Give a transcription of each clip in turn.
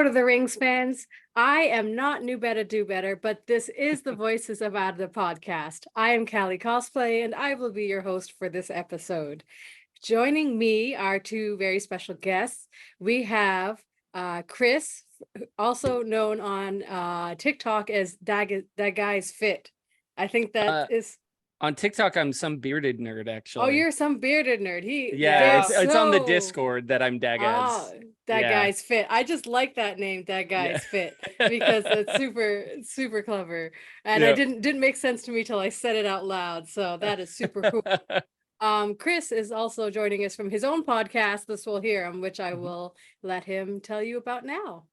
of the Rings fans. I am not New Better Do Better, but this is the Voices of Arda podcast. I am KaliCosplay, and I will be your host for this episode. Joining me are two very special guests. We have Chris, also known on TikTok as That Guy's Fit. I think that is on TikTok. I'm some bearded nerd, actually. Oh, you're some bearded nerd. It's on the Discord that I'm Dagaz. That Guy's Fit. I just like that name, That Guy's Fit, because it's super clever. And it didn't make sense to me till I said it out loud. So that is super cool. Chris is also joining us from his own podcast, The Swole Hero, which I will let him tell you about now.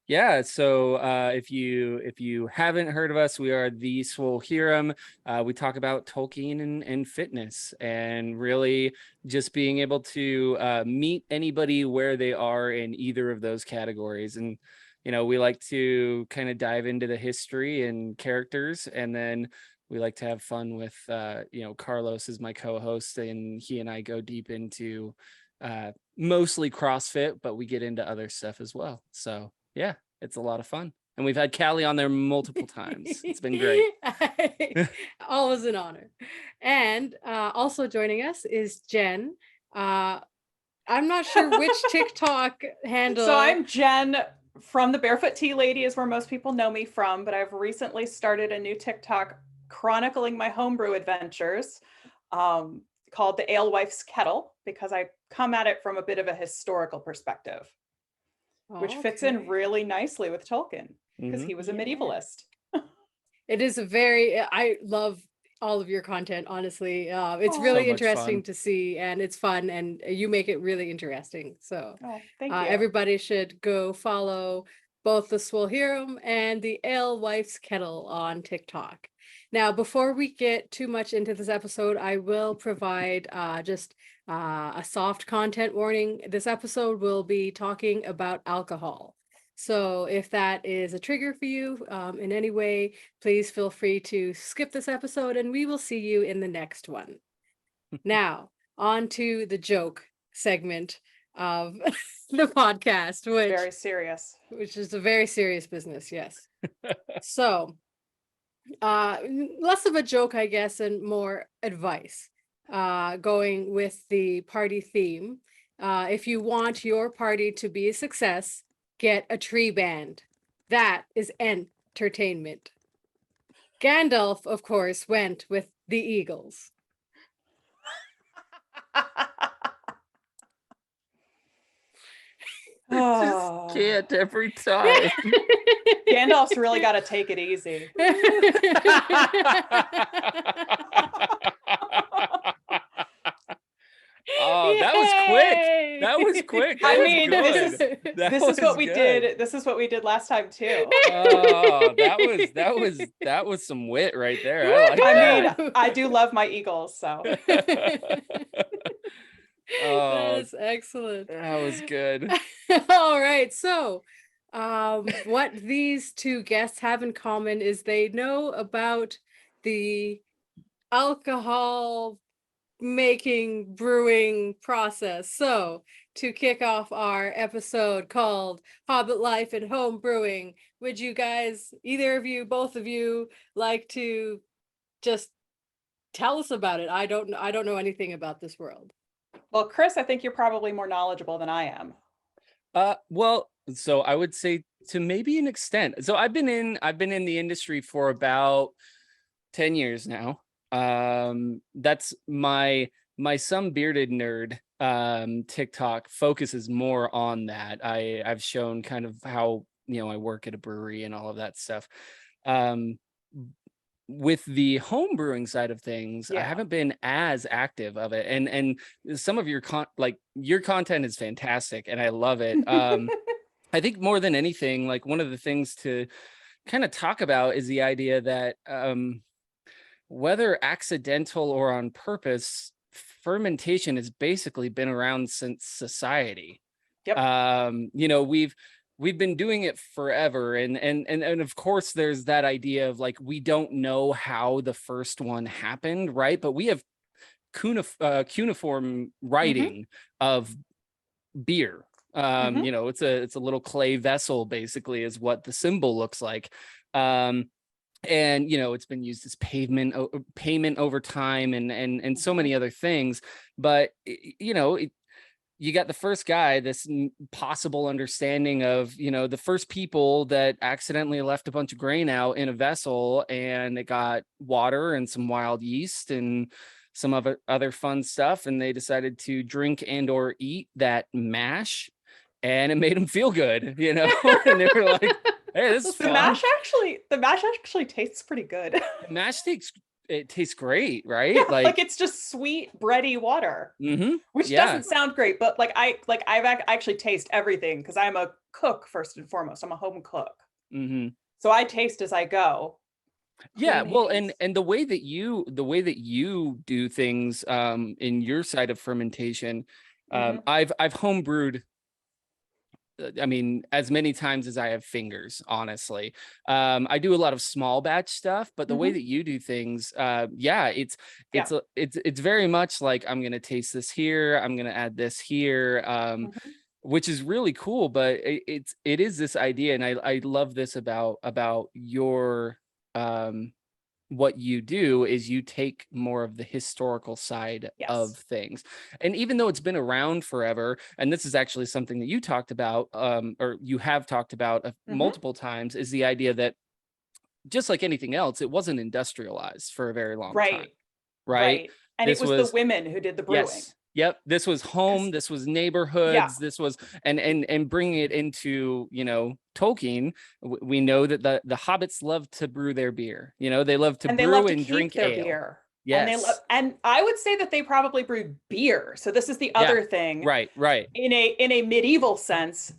Yeah, so if you haven't heard of us, we are the Swole Hero. We talk about Tolkien and fitness, and really just being able to meet anybody where they are in either of those categories. And we like to kind of dive into the history and characters, and then we like to have fun with Carlos is my co-host, and he and I go deep into mostly CrossFit, but we get into other stuff as well. So yeah, it's a lot of fun. And we've had Kali on there multiple times. It's been great. Always an honor. And also joining us is Jenn. I'm not sure which TikTok handle. So I'm Jenn from the Barefoot Tea Lady is where most people know me from, but I've recently started a new TikTok chronicling my homebrew adventures called The Alewife's Kettle, because I come at it from a bit of a historical perspective. Which fits in really nicely with Tolkien, because he was a medievalist. It is I love all of your content, honestly. It's really interesting to see, and it's fun, and you make it really interesting. So thank you. Everybody should go follow both the Swole Hero and the Alewife's Kettle on TikTok. Now, before we get too much into this episode, I will provide just a soft content warning. This episode will be talking about alcohol. So if that is a trigger for you in any way, please feel free to skip this episode, and we will see you in the next one. Now, on to the joke segment of the podcast, which is a very serious business. Yes. So less of a joke, I guess, and more advice. Going with the party theme. If you want your party to be a success, get a tree band. That is entertainment. Gandalf, of course, went with the Eagles. Just can't every time. Gandalf's really got to take it easy. Oh, that was quick. That was quick. I mean, this is what we did. This is what we did last time too. Oh, that was some wit right there. I mean, I do love my Eagles, so. That's excellent. That was good. All right. So what these two guests have in common is they know about the alcohol making brewing process. So to kick off our episode called Hobbit Life and Home Brewing, would you guys, either of you, both of you, like to just tell us about it? I don't know anything about this world. Well, Chris, I think you're probably more knowledgeable than I am. Well, so I would say to maybe an extent. So I've been in the industry for about 10 years now. That's my some bearded nerd TikTok focuses more on that. I've shown kind of how I work at a brewery and all of that stuff. With the home brewing side of things, I haven't been as active of it, and some of your content is fantastic and I love it. I think more than anything, like one of the things to kind of talk about is the idea that whether accidental or on purpose, fermentation has basically been around since society. Yep. We've been doing it forever, and of course there's that idea of like we don't know how the first one happened, right? But we have cuneiform writing of beer, Mhm. It's a little clay vessel, basically, is what the symbol looks like. And it's been used as payment over time, and so many other things. But you got the first guy, this possible understanding of, the first people that accidentally left a bunch of grain out in a vessel, and it got water and some wild yeast and some other fun stuff, and they decided to drink and or eat that mash, and it made them feel good, and they were like, hey, this is The fun. mash actually tastes pretty good. Mash tastes great, right? Like it's just sweet, bready water, which yeah. doesn't sound great, but I actually taste everything because I'm a cook first and foremost. I'm a home cook, so I taste as I go. Yeah, Clean well, hands. and the way that you do things in your side of fermentation, I've homebrewed, I mean, as many times as I have fingers, honestly. I do a lot of small batch stuff, but the way that you do things, it's very much like, I'm gonna taste this here, I'm gonna add this here, which is really cool. But it is this idea, and I love this about your what you do is you take more of the historical side of things. And even though it's been around forever, and this is actually something that you talked about, or you have talked about multiple times, is the idea that just like anything else, it wasn't industrialized for a very long time. Right. And it was the women who did the brewing. Yes. Yep. This was home. This was neighborhoods. This was, and bringing it into, Tolkien. We know that the hobbits love to brew their beer. They love to brew and drink their ale. beer. Yes. And I would say that they probably brewed beer. So this is the other thing. Right. In a medieval sense,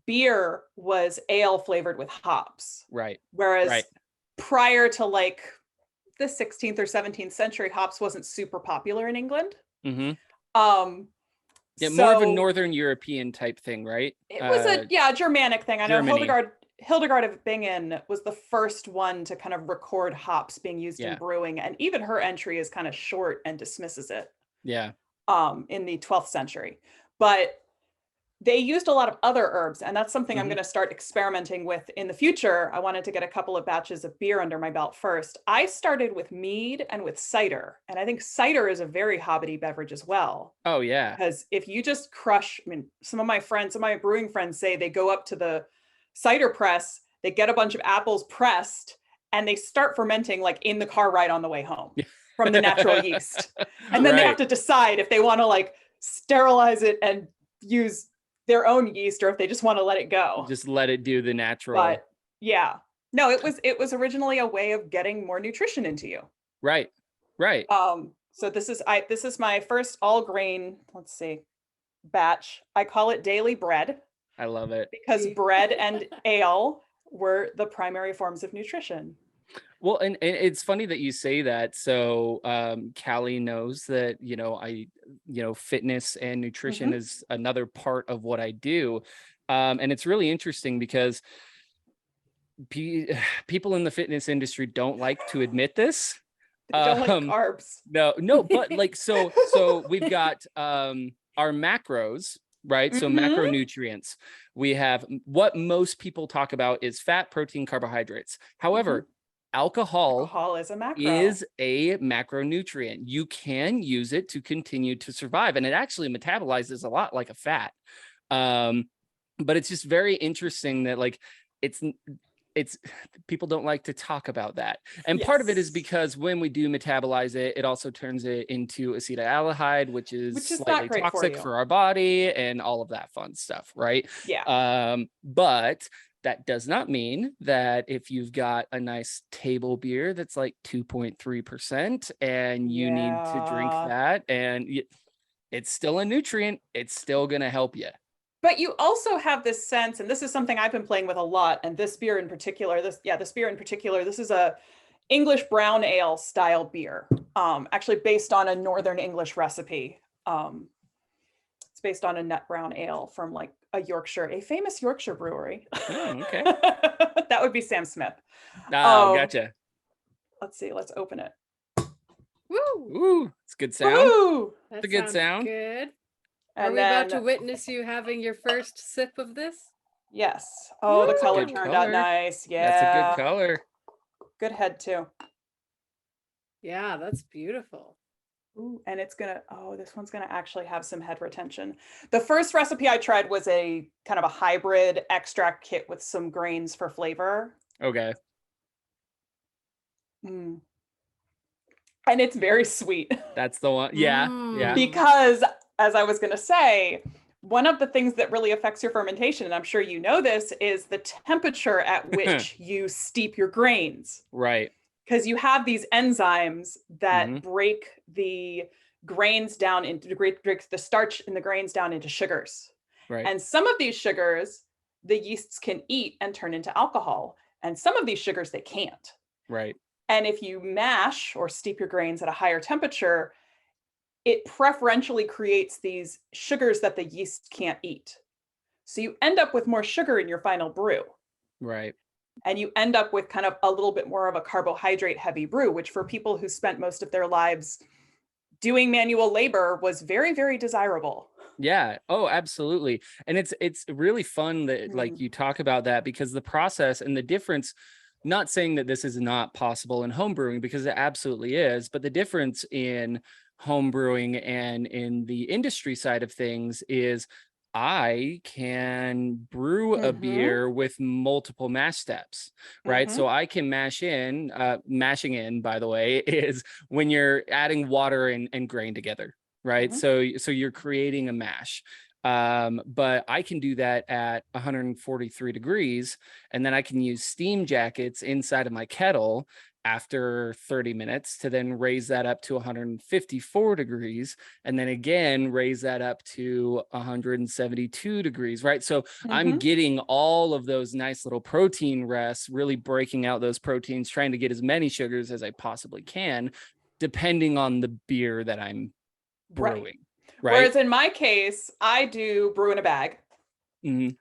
beer was ale flavored with hops. Right. Whereas prior to like the 16th or 17th century, hops wasn't super popular in England. More of a Northern European type thing, right? It was a Germanic thing. I know Hildegard of Bingen was the first one to kind of record hops being used in brewing, and even her entry is kind of short and dismisses it. Yeah. In the 12th century, but they used a lot of other herbs, and that's something I'm going to start experimenting with in the future. I wanted to get a couple of batches of beer under my belt first. I started with mead and with cider, and I think cider is a very Hobbit-y beverage as well. Oh yeah. Because if you just crush, some of my brewing friends say they go up to the cider press, they get a bunch of apples pressed, and they start fermenting like in the car ride on the way home from the natural yeast. And then they have to decide if they want to like sterilize it and use their own yeast, or if they just want to let it go. Just let it do the natural. But no, it was originally a way of getting more nutrition into you. Right. So this is my first all grain, batch. I call it daily bread. I love it. Because bread and ale were the primary forms of nutrition. Well, and it's funny that you say that. So Kali knows that, fitness and nutrition is another part of what I do. And it's really interesting because people in the fitness industry don't like to admit this. They don't like carbs. No, but like, so we've got our macros, right? So macronutrients. We have what most people talk about is fat, protein, carbohydrates. However, alcohol is a macronutrient. You can use it to continue to survive, and it actually metabolizes a lot like a fat. But it's just very interesting that like it's people don't like to talk about that. And part of it is because when we do metabolize it, it also turns it into acetaldehyde, which is slightly toxic for our body and all of that fun stuff, right? But that does not mean that if you've got a nice table beer that's like 2.3% and you need to drink that, and it's still a nutrient, it's still going to help you. But you also have this sense, and this is something I've been playing with a lot, and this beer in particular, this is a English brown ale style beer, actually based on a Northern English recipe. It's based on a nut brown ale from like a famous Yorkshire brewery. Okay. That would be Sam Smith. Gotcha. Let's see, let's open it. Woo! Ooh, it's good sound. Woo! It's a good sound. Good. Are And we about to then, witness you having your first sip of this? yes. Oh, the That's a color good turned out color. nice. That's a good Yeah. color. Good head too. Yeah, that's beautiful. Ooh, and it's gonna, oh, this one's gonna actually have some head retention. The first recipe I tried was a kind of a hybrid extract kit with some grains for flavor. Okay. Mm. And it's very sweet That's the one. Yeah. Yeah. because, as I was gonna say, one of the things that really affects your fermentation, and I'm sure you know this, is the temperature at which you steep your grains. Right. Because you have these enzymes that hmm break the grains down into break the starch in the grains down into sugars. Right. And some of these sugars the yeasts can eat and turn into alcohol, and some of these sugars they can't. Right. And if you mash or steep your grains at a higher temperature, it preferentially creates these sugars that the yeast can't eat. So you end up with more sugar in your final brew. Right. And you end up with kind of a little bit more of a carbohydrate heavy brew, which for people who spent most of their lives doing manual labor was very, very desirable. Yeah. Oh, absolutely. And it's really fun that like you talk about that, because the process and the difference, not saying that this is not possible in home brewing, because it absolutely is, but the difference in home brewing and in the industry side of things is I can brew a beer with multiple mash steps, right? So I can mashing in, by the way, is when you're adding water and grain together, right? So you're creating a mash. But I can do that at 143 degrees, and then I can use steam jackets inside of my kettle after 30 minutes to then raise that up to 154 degrees, and then again raise that up to 172 degrees, right? So I'm getting all of those nice little protein rests, really breaking out those proteins, trying to get as many sugars as I possibly can, depending on the beer that I'm brewing. Right. Whereas in my case, I do brew in a bag,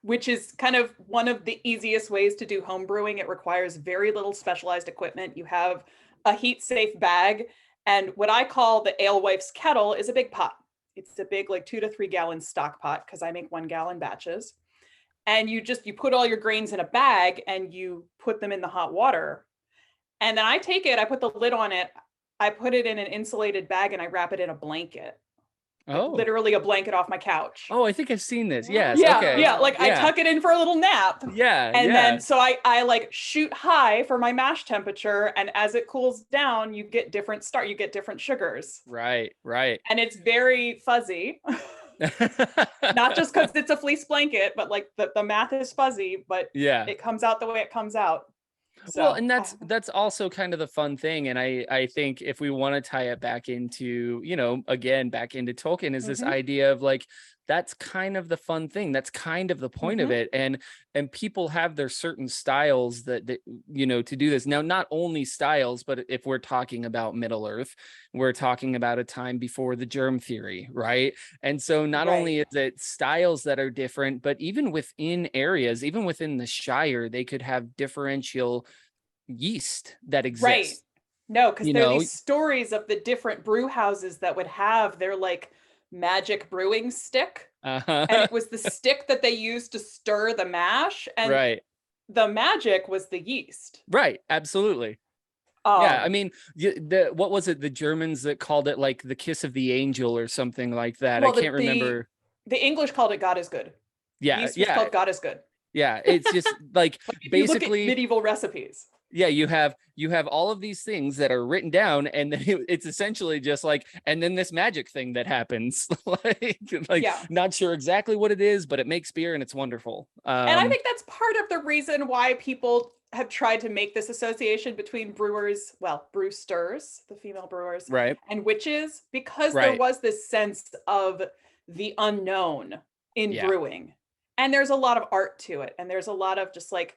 which is kind of one of the easiest ways to do home brewing. It requires very little specialized equipment. You have a heat safe bag, and what I call the alewife's kettle is a big pot. It's a big, like 2 to 3 gallon stock pot, because I make 1 gallon batches. And you put all your grains in a bag and you put them in the hot water. And then I take it, I put the lid on it, I put it in an insulated bag, and I wrap it in a blanket. Like literally a blanket off my couch. Oh, I think I've seen this. Yes. Yeah, Okay. yeah. Like I tuck it in for a little nap. Yeah. And then so I like shoot high for my mash temperature, and as it cools down, you get different sugars. Right. Right. And it's very fuzzy. Not just because it's a fleece blanket, but like the math is fuzzy, but it comes out the way it comes out. So, well, and that's also kind of the fun thing. And I think if we want to tie it back into, again, back into Tolkien, is this idea of like, that's kind of the fun thing. That's kind of the point of it. And people have their certain styles that to do this. Now, not only styles, but if we're talking about Middle Earth, we're talking about a time before the germ theory, right? And so not only is it styles that are different, but even within areas, even within the Shire, they could have differential yeast that exists. Right. No, because there are these stories of the different brew houses that would have their like magic brewing stick. And it was the stick that they used to stir the mash. And the magic was the yeast. Right. Absolutely. Yeah. I mean, what was it? The Germans that called it like the kiss of the angel or something like that. Well, I can't remember. The English called it God is good. Yeah. Yeast was called God is good. Yeah. It's just like basically medieval recipes. Yeah, you have all of these things that are written down, and then it's essentially just like, and then this magic thing that happens, not sure exactly what it is, but it makes beer and it's wonderful. And I think that's part of the reason why people have tried to make this association between brewers, brewsters, the female brewers, and witches, because there was this sense of the unknown in brewing, and there's a lot of art to it, and there's a lot of just like,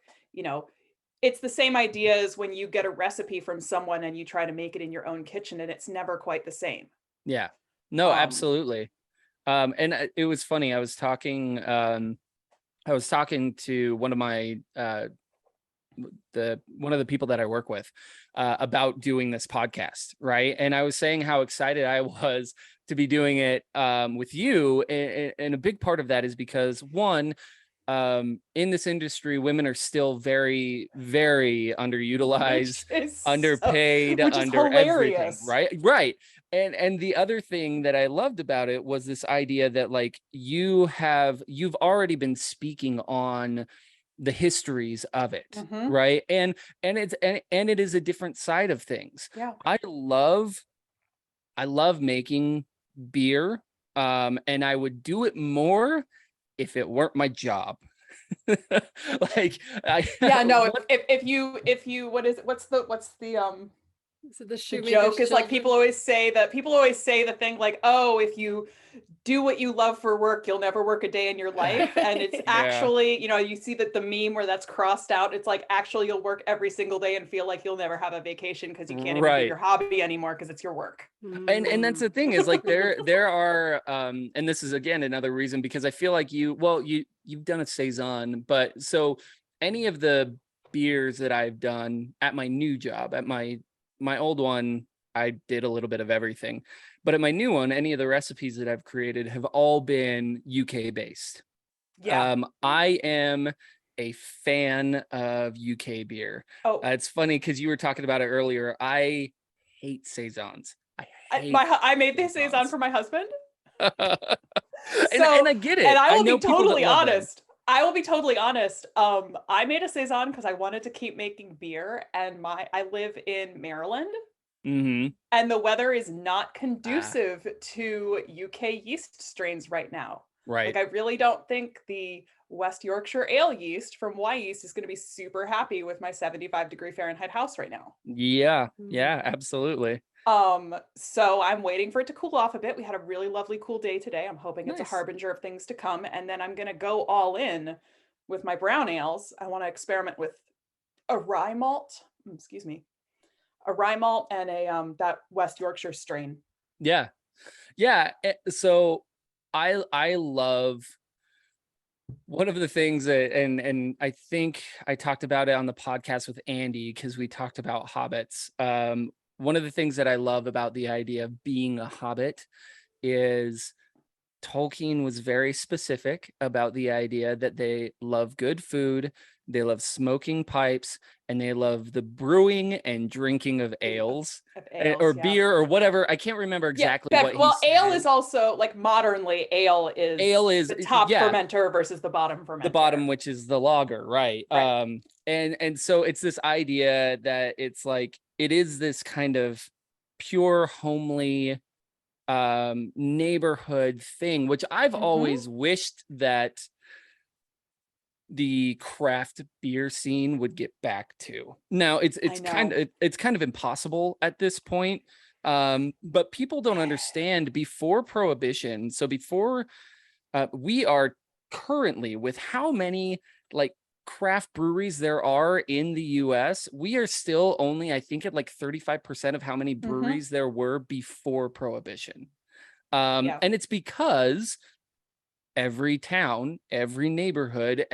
it's the same idea as when you get a recipe from someone and you try to make it in your own kitchen, and it's never quite the same. Yeah, no, absolutely. And it was funny. I was talking to one of my one of the people that I work with about doing this podcast, right? And I was saying how excited I was to be doing it with you, and a big part of that is because one, in this industry, women are still very, very underutilized, underpaid, which is under everything, hilarious. right. And the other thing that I loved about it was this idea that like you've already been speaking on the histories of it, right? And it is a different side of things. Yeah. I love making beer, and I would do it more if it weren't my job. Like if you what's the So the the shoe joke is like people always say the thing like, oh, if you do what you love for work, you'll never work a day in your life. And it's actually, you see that the meme where that's crossed out, it's like actually you'll work every single day and feel like you'll never have a vacation because you can't even do your hobby anymore because it's your work. And that's the thing is like there are and this is again another reason, because I feel like you've done a saison, but so any of the beers that I've done at my new job, at my old one, I did a little bit of everything. But at my new one, any of the recipes that I've created have all been UK based. Yeah. I am a fan of UK beer. It's funny because you were talking about it earlier. I hate saisons. I made the saison for my husband. And I get it. And I will know be totally honest. them. I will be totally honest. I made a saison because I wanted to keep making beer, and I live in Maryland. And the weather is not conducive to UK yeast strains right now. Right. Like I really don't think the West Yorkshire ale yeast from Y Yeast is going to be super happy with my 75-degree Fahrenheit house right now. Yeah, absolutely. So I'm waiting for it to cool off a bit. We had a really lovely cool day today. I'm hoping it's a harbinger of things to come. And then I'm going to go all in with my brown ales. I want to experiment with a rye malt, a rye malt and that West Yorkshire strain. Yeah. So I love one of the things that, and I think I talked about it on the podcast with Andy, because we talked about hobbits. One of the things that I love about the idea of being a hobbit is Tolkien was very specific about the idea that they love good food, they love smoking pipes, and they love the brewing and drinking of ales, or beer or whatever. I can't remember exactly what he said. Ale is also like modernly ale is the top fermenter versus the bottom fermenter. The bottom, which is the lager, right? And so it's this idea that it's like it is this kind of pure homely neighborhood thing, which I've always wished that the craft beer scene would get back to. Now it's kind of impossible at this point, but people don't understand. Before Prohibition, so before we are currently, with how many like craft breweries there are in the US, we are still only, I think, at like 35% of how many breweries there were before Prohibition. And it's because every town, every neighborhood,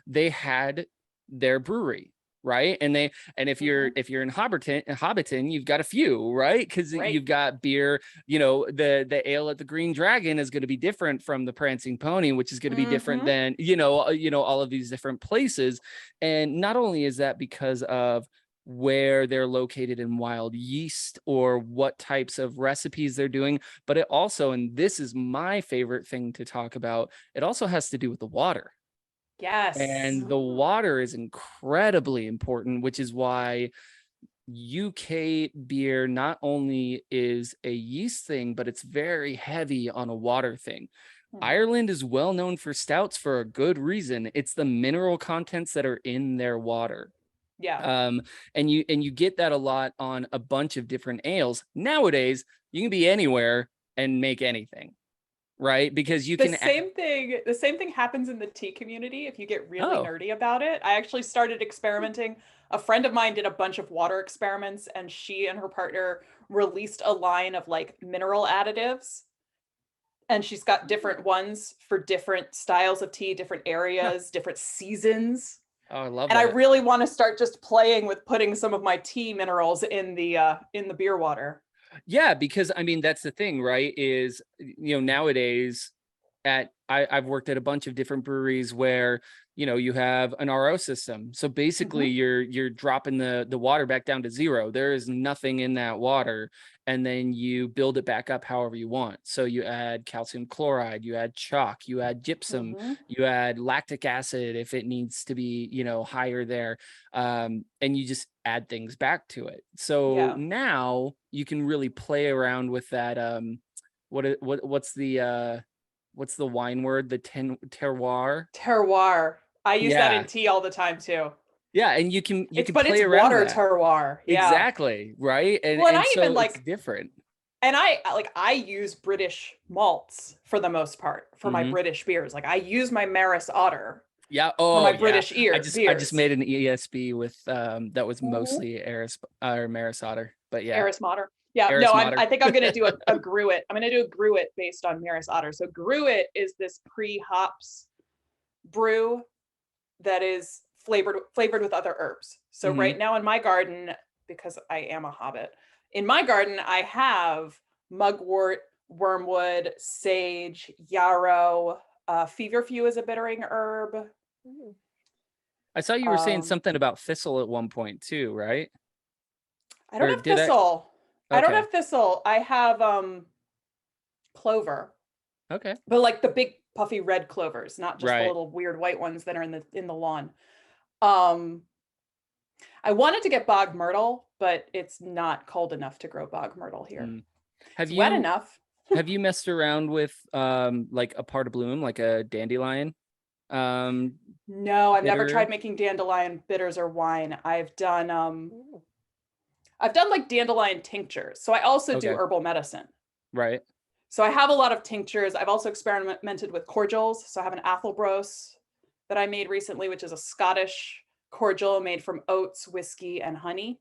they had their brewery, right? And if you're in Hobbiton, you've got a few, right? Because you've got beer, the ale at the Green Dragon is going to be different from the Prancing Pony, which is going to be different than all of these different places. And not only is that because of where they're located in wild yeast or what types of recipes they're doing, but it also, and this is my favorite thing to talk about, it also has to do with the water. Yes. And the water is incredibly important, which is why UK beer not only is a yeast thing, but it's very heavy on a water thing. Ireland is well known for stouts for a good reason. It's the mineral contents that are in their water. Yeah. And you get that a lot on a bunch of different ales. Nowadays, you can be anywhere and make anything, right? Because you can. The same thing happens in the tea community if you get really nerdy about it. I actually started experimenting. A friend of mine did a bunch of water experiments, and she and her partner released a line of like mineral additives. And she's got different ones for different styles of tea, different areas, different seasons. Oh, I love And I that. really want to start just playing with putting some of my tea minerals in the beer water. Yeah, because I mean that's the thing, right? Is nowadays I've worked at a bunch of different breweries where you have an RO system. So basically you're dropping the water back down to zero. There is nothing in that water, and then you build it back up however you want. So you add calcium chloride, you add chalk, you add gypsum, you add lactic acid if it needs to be higher there, and you just add things back to it. So now you can really play around with that. What's the wine word? The terroir. Terroir. I use that in Yeah. tea all the time too. Yeah, and you can But play it's around water that. terroir. Yeah. Exactly, right? And Well, and and I so even it's different. and I use British malts for the most part for my British beers. Like I use my Maris Otter Yeah. for Oh, my yeah. British I beers. just made an ESB with that was mostly or Maris Otter, but yeah. Maris Otter. Yeah, Eris no, Mater. I think I'm going to do a Gruit. I'm going to do a Gruit based on Maris Otter. So Gruit is this pre-hops brew that is flavored with other herbs. So right now in my garden, because I am a hobbit, in my garden I have mugwort, wormwood, sage, yarrow, feverfew is a bittering herb. I saw you were saying something about thistle at one point too, right? I don't Or have did thistle. I don't Okay. have thistle. I have clover. Okay. But like the big puffy red clovers, not just the Right. little weird white ones that are in the lawn. I wanted to get bog myrtle, but it's not cold enough to grow bog myrtle here. Have It's wet you enough. have you messed around with like a part of bloom, like a dandelion? No, I've never Bitter? tried making dandelion bitters or wine. I've done like dandelion tinctures. So I also do Okay. herbal medicine. Right. So I have a lot of tinctures. I've also experimented with cordials. So I have an Athelbros that I made recently, which is a Scottish cordial made from oats, whiskey, and honey,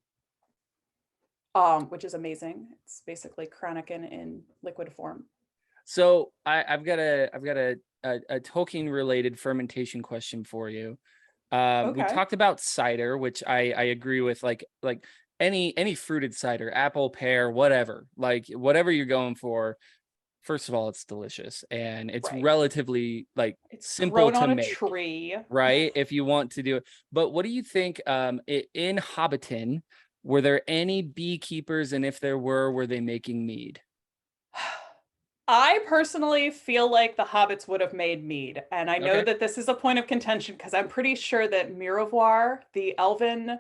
which is amazing. It's basically Kranikin in liquid form. So I've got a Tolkien related fermentation question for you. We talked about cider, which I agree with, like any fruited cider, apple, pear, whatever, like whatever you're going for. First of all, it's delicious and it's relatively like it's simple grown to on a make, tree, right? If you want to do it. But what do you think in Hobbiton, were there any beekeepers, and if there were they making mead? I personally feel like the hobbits would have made mead. And I know Okay. that this is a point of contention because I'm pretty sure that Mirevoir, the elven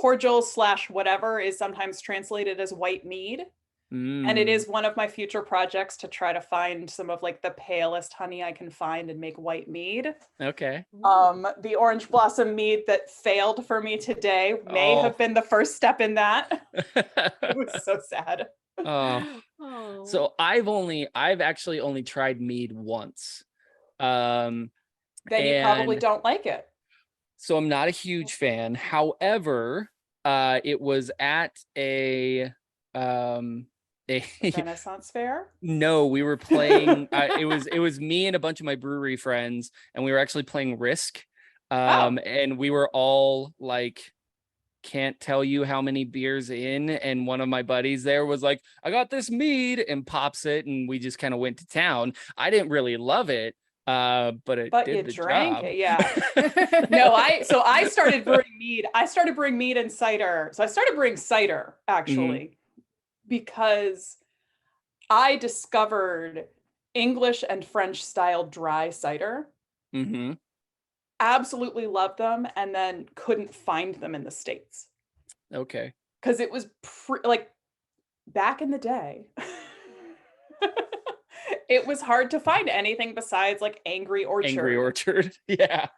cordial / whatever, is sometimes translated as white mead. And it is one of my future projects to try to find some of like the palest honey I can find and make white mead. Okay. The orange blossom mead that failed for me today may have been the first step in that. It was so sad. So I've actually only tried mead once. Then you probably don't like it. So I'm not a huge fan. However, it was at a Renaissance fair. No, we were playing. It was me and a bunch of my brewery friends, and we were actually playing Risk. And we were all like, can't tell you how many beers in, and one of my buddies there was like, I got this mead, and pops it, and we just kind of went to town. I didn't really love it, but it did the drank job. it, yeah. No, I started brewing mead. I started brewing mead and cider. So I started brewing cider actually because I discovered English and French style dry cider. Absolutely loved them, and then couldn't find them in the States. Okay. Because it was like back in the day. It was hard to find anything besides like Angry Orchard. Angry Orchard. Yeah.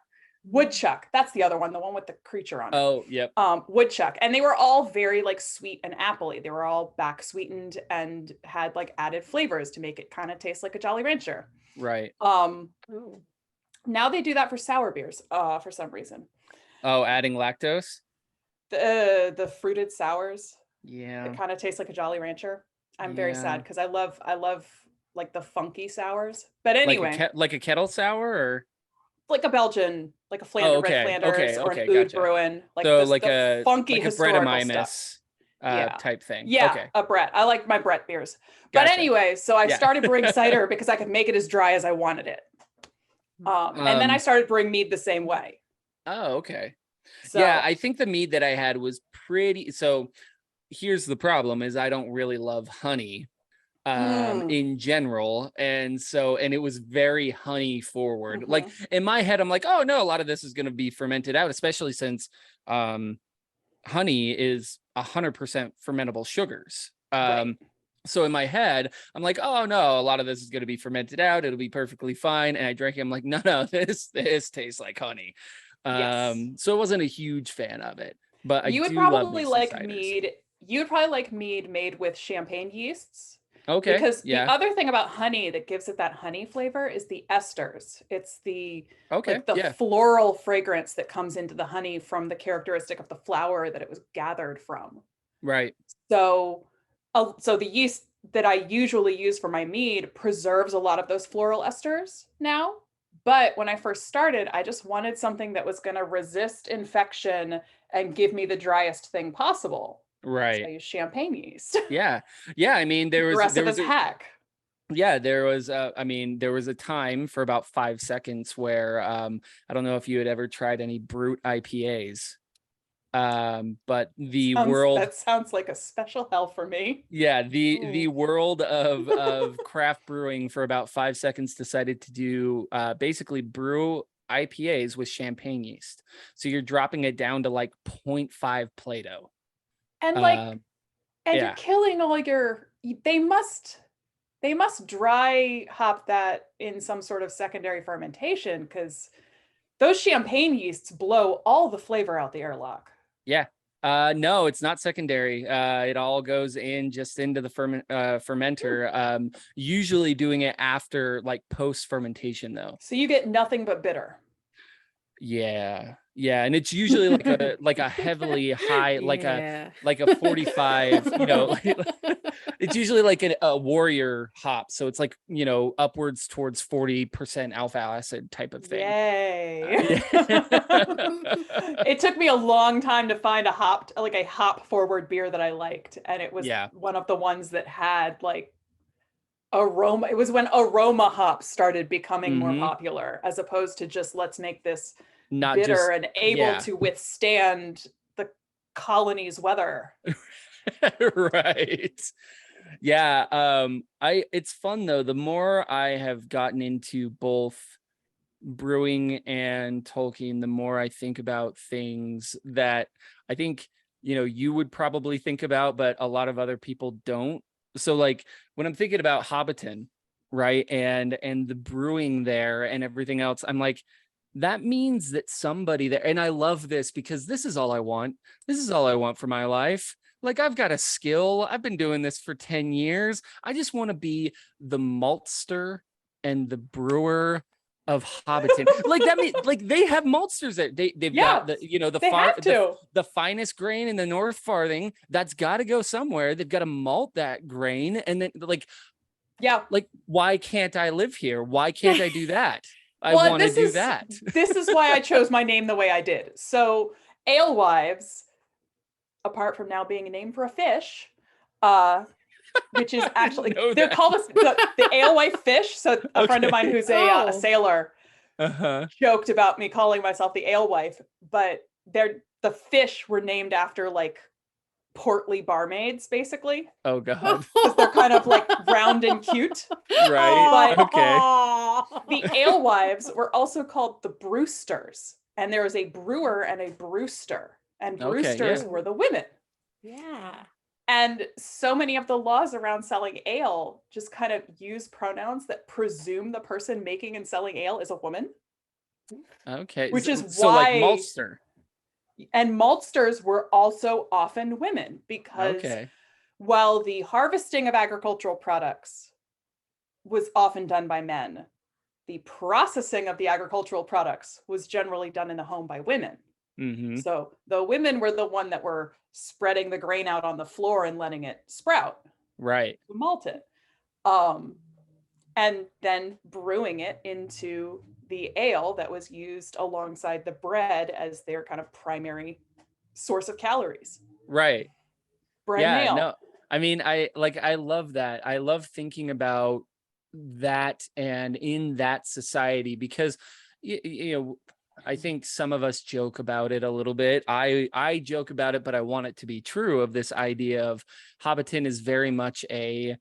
Woodchuck. That's the other one, the one with the creature on it. Oh, yep. Woodchuck. And they were all very like sweet and appley. They were all back sweetened and had like added flavors to make it kind of taste like a Jolly Rancher. Right. Now they do that for sour beers, for some reason. Oh, adding lactose? The fruited sours. Yeah. It kind of tastes like a Jolly Rancher. I'm very sad because I love like the funky sours. But anyway. Like a kettle sour, or like a Belgian like a Flanders, okay, Red Flanders, or an okay, Oud gotcha. Bruin, like So the funky like a historical stuff. Brettanomyces Yeah. type thing. Yeah, Okay, a Brett. I like my Brett beers. But gotcha. anyway, so I Yeah. started brewing cider because I could make it as dry as I wanted it. And then I started brewing mead the same way. Oh, okay. So Yeah, I think the mead that I had was pretty. So here's the problem: is I don't really love honey in general, and it was very honey forward. Like in my head, I'm like, oh no, a lot of this is going to be fermented out, especially since honey is 100% fermentable sugars. right. So in my head, I'm like, oh no, a lot of this is going to be fermented out. It'll be perfectly fine. And I drank it. I'm like, no, this tastes like honey. Yes. So I wasn't a huge fan of it, but You would I do love probably me some like ciders. mead. You would probably like mead made with champagne yeasts. Okay. Because Yeah. the other thing about honey that gives it that honey flavor is the esters. It's the Okay. the floral fragrance that comes into the honey from the characteristic of the flower that it was gathered from. Right. So the yeast that I usually use for my mead preserves a lot of those floral esters now. But when I first started, I just wanted something that was going to resist infection and give me the driest thing possible. Right. So I use champagne yeast. Yeah. Yeah. I mean, there was heck. Yeah, there was there was a time for about 5 seconds where I don't know if you had ever tried any brute IPAs. But that sounds like a special hell for me. Yeah, the world of craft brewing for about 5 seconds decided to do basically brew IPAs with champagne yeast. So you're dropping it down to like 0.5 Play-Doh. And you're killing all they must dry hop that in some sort of secondary fermentation, because those champagne yeasts blow all the flavor out the airlock. Yeah. No, it's not secondary. It all goes in just into the fermenter. Usually doing it after like post fermentation though. So you get nothing but bitter. Yeah. Yeah, and it's usually like a heavily high, like a 45, it's usually like a warrior hop. So it's like, upwards towards 40% alpha acid type of thing. Yay. It took me a long time to find a hop forward beer that I liked. And it was one of the ones that had like aroma. It was when aroma hops started becoming more popular, as opposed to just let's make this not bitter just, and able to withstand the colony's weather. Right. Yeah. It's fun though. The more I have gotten into both brewing and Tolkien, the more I think about things that I think, you would probably think about, but a lot of other people don't. So like when I'm thinking about Hobbiton, right, and the brewing there and everything else, I'm like, that means that somebody there, and I love this because this is all I want. This is all I want for my life. Like I've got a skill. I've been doing this for 10 years. I just want to be the maltster and the brewer of Hobbiton. Like that means like they have maltsters there. They've got the finest grain in the North Farthing. That's got to go somewhere. They've got to malt that grain, and then like why can't I live here? Why can't I do that? I want to do that. This is why I chose my name the way I did. So alewives, apart from now being a name for a fish, which is actually they're called the alewife fish. So a friend of mine who's a sailor joked about me calling myself the alewife, but the fish were named after like portly barmaids, basically. Oh god. Because they're kind of like round and cute. Right. But okay. The alewives were also called the brewsters. And there was a brewer and a brewster. And brewsters were the women. Yeah. And so many of the laws around selling ale just kind of use pronouns that presume the person making and selling ale is a woman. Okay. Which is so why like maltster. And maltsters were also often women, because while the harvesting of agricultural products was often done by men, the processing of the agricultural products was generally done in the home by women. So the women were the one that were spreading the grain out on the floor and letting it sprout. Right. Malt it. And then brewing it into the ale that was used alongside the bread as their kind of primary source of calories. Right. Bread and ale. No, I mean, I love that. I love thinking about that and in that society, because you know, I think some of us joke about it a little bit. I joke about it, but I want it to be true, of this idea of Hobbiton is very much it